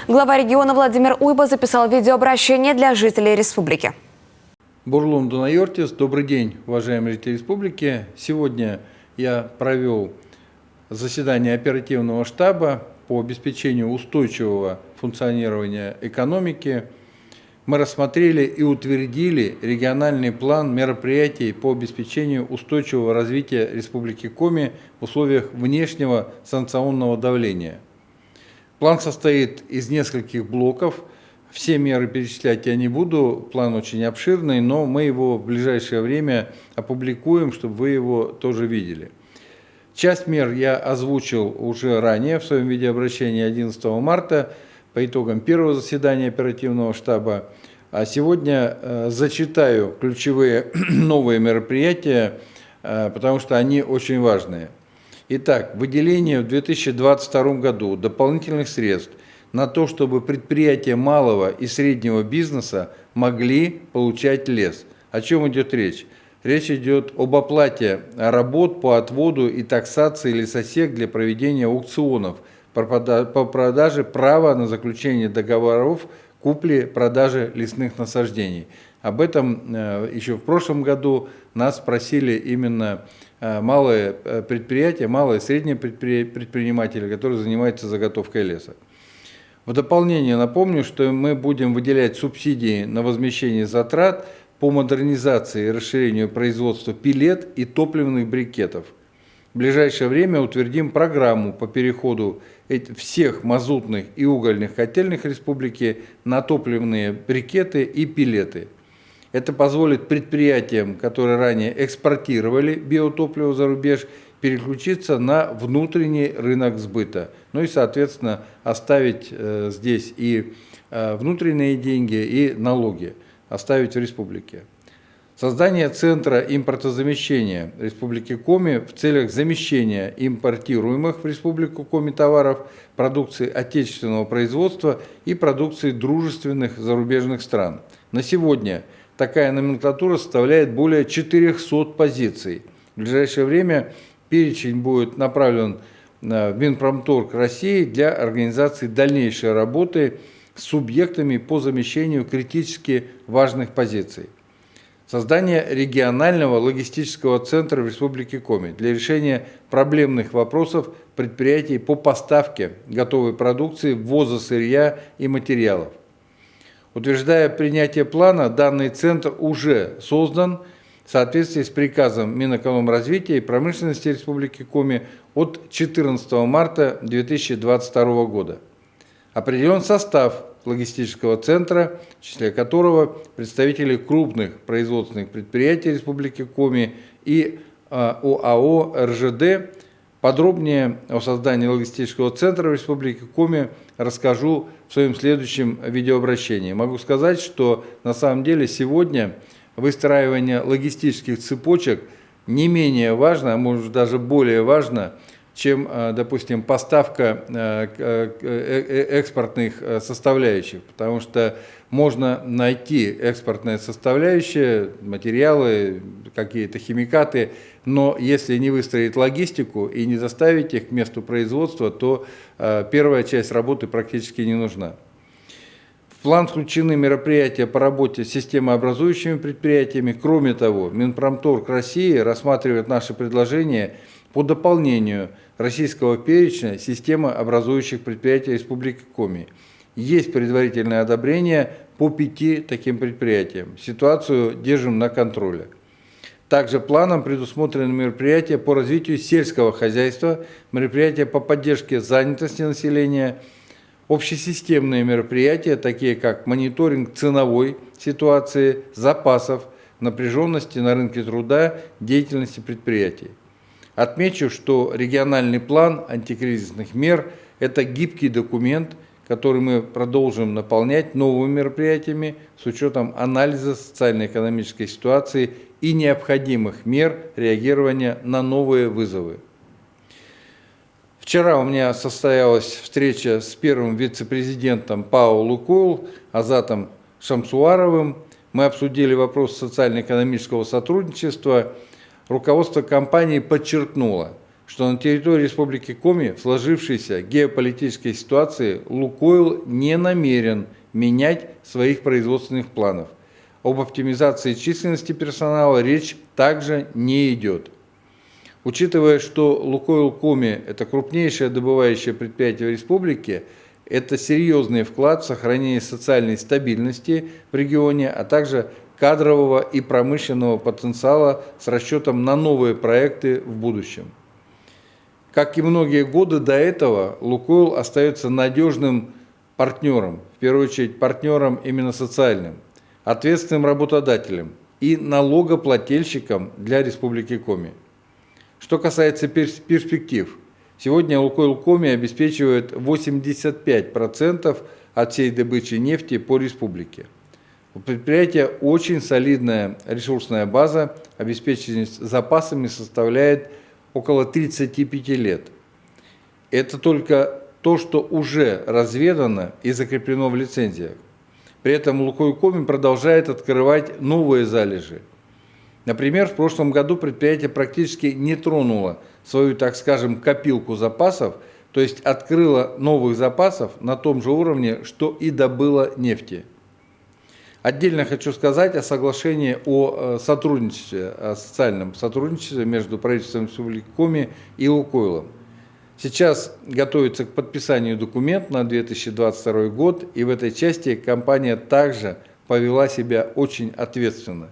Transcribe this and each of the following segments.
Глава региона Владимир Уйба записал видеообращение для жителей республики. Бурлун Дунайортис, добрый день, уважаемые жители республики. Сегодня я провел заседание оперативного штаба по обеспечению устойчивого функционирования экономики. Мы рассмотрели и утвердили региональный план мероприятий по обеспечению устойчивого развития Республики Коми в условиях внешнего санкционного давления. План состоит из нескольких блоков. Все меры перечислять я не буду, план очень обширный, но мы его в ближайшее время опубликуем, чтобы вы его тоже видели. Часть мер я озвучил уже ранее в своем видеообращении 11 марта по итогам первого заседания оперативного штаба. А сегодня зачитаю ключевые новые мероприятия, потому что они очень важные. Итак, выделение в 2022 году дополнительных средств на то, чтобы предприятия малого и среднего бизнеса могли получать лес. О чем идет речь? Речь идет об оплате работ по отводу и таксации лесосек для проведения аукционов по продаже права на заключение договоров купли-продажи лесных насаждений. Об этом еще в прошлом году нас спросили именно малые предприятия, малые и средние предприниматели, которые занимаются заготовкой леса. В дополнение напомню, что мы будем выделять субсидии на возмещение затрат по модернизации и расширению производства пеллет и топливных брикетов. В ближайшее время утвердим программу по переходу всех мазутных и угольных котельных республики на топливные брикеты и пеллеты. Это позволит предприятиям, которые ранее экспортировали биотопливо за рубеж, переключиться на внутренний рынок сбыта. Ну и, соответственно, оставить здесь и внутренние деньги, и налоги, оставить в республике. Создание Центра импортозамещения Республики Коми в целях замещения импортируемых в Республику Коми товаров, продукции отечественного производства и продукции дружественных зарубежных стран. На сегодня такая номенклатура составляет более 400 позиций. В ближайшее время перечень будет направлен в Минпромторг России для организации дальнейшей работы с субъектами по замещению критически важных позиций. Создание регионального логистического центра в Республике Коми для решения проблемных вопросов предприятий по поставке готовой продукции, ввоза сырья и материалов. Утверждая принятие плана, данный центр уже создан в соответствии с приказом Минэкономразвития и промышленности Республики Коми от 14 марта 2022 года. Определен состав логистического центра, в числе которого представители крупных производственных предприятий Республики Коми и ОАО РЖД. Подробнее о создании логистического центра в Республике Коми расскажу в своем следующем видеообращении. Могу сказать, что на самом деле сегодня выстраивание логистических цепочек не менее важно, а может даже более важно, чем, допустим, поставка экспортных составляющих, потому что можно найти экспортные составляющие, материалы, какие-то химикаты, но если не выстроить логистику и не доставить их к месту производства, то первая часть работы практически не нужна. В план включены мероприятия по работе с системообразующими предприятиями. Кроме того, Минпромторг России рассматривает наши предложения по дополнению российского перечня системообразующих предприятий Республики Коми. Есть предварительное одобрение по 5 таким предприятиям. Ситуацию держим на контроле. Также планом предусмотрены мероприятия по развитию сельского хозяйства, мероприятия по поддержке занятости населения, общесистемные мероприятия, такие как мониторинг ценовой ситуации, запасов, напряженности на рынке труда, деятельности предприятий. Отмечу, что региональный план антикризисных мер – это гибкий документ, который мы продолжим наполнять новыми мероприятиями с учетом анализа социально-экономической ситуации и необходимых мер реагирования на новые вызовы. Вчера у меня состоялась встреча с первым вице-президентом ПАО «Лукойл» Азатом Шамсуаровым. Мы обсудили вопрос социально-экономического сотрудничества. Руководство компании подчеркнуло, что на территории Республики Коми в сложившейся геополитической ситуации «Лукойл» не намерен менять своих производственных планов. Об оптимизации численности персонала речь также не идет. Учитывая, что «Лукойл Коми» – это крупнейшее добывающее предприятие в республике, это серьезный вклад в сохранение социальной стабильности в регионе, а также кадрового и промышленного потенциала с расчетом на новые проекты в будущем. Как и многие годы до этого, «Лукойл» остается надежным партнером, в первую очередь партнером именно социальным, ответственным работодателем и налогоплательщиком для Республики Коми. Что касается перспектив, сегодня «Лукойл Коми» обеспечивает 85% от всей добычи нефти по республике. У предприятия очень солидная ресурсная база, обеспеченность запасами составляет около 35 лет. Это только то, что уже разведано и закреплено в лицензиях. При этом «Лукойл Коми» продолжает открывать новые залежи. Например, в прошлом году предприятие практически не тронуло свою, так скажем, копилку запасов, то есть открыло новых запасов на том же уровне, что и добыло нефти. Отдельно хочу сказать о соглашении о сотрудничестве, о социальном сотрудничестве между правительством Республики Коми и «Лукойлом». Сейчас готовится к подписанию документ на 2022 год, и в этой части компания также повела себя очень ответственно.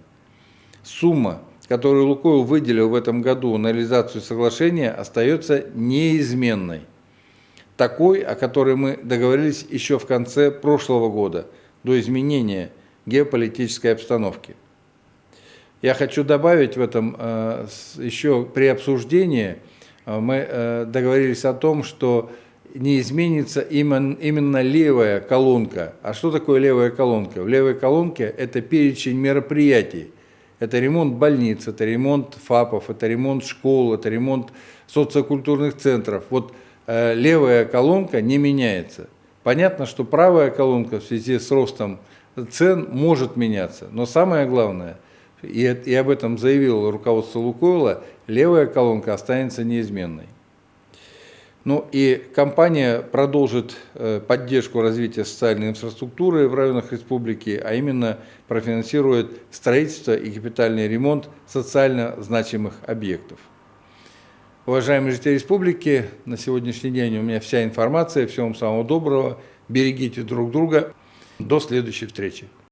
Сумма, которую «Лукойл» выделил в этом году на реализацию соглашения, остается неизменной. Такой, о которой мы договорились еще в конце прошлого года, до изменения геополитической обстановки. Я хочу добавить в этом еще при обсуждении мы договорились о том, что не изменится именно левая колонка. А что такое левая колонка? В левой колонке это перечень мероприятий. Это ремонт больниц, это ремонт ФАПов, это ремонт школ, это ремонт социокультурных центров. Вот левая колонка не меняется. Понятно, что правая колонка в связи с ростом цен может меняться, но самое главное, и об этом заявило руководство «Лукойла», левая колонка останется неизменной. Ну и компания продолжит поддержку развития социальной инфраструктуры в районах республики, а именно профинансирует строительство и капитальный ремонт социально значимых объектов. Уважаемые жители республики, на сегодняшний день у меня вся информация. Всего вам самого доброго. Берегите друг друга. До следующей встречи.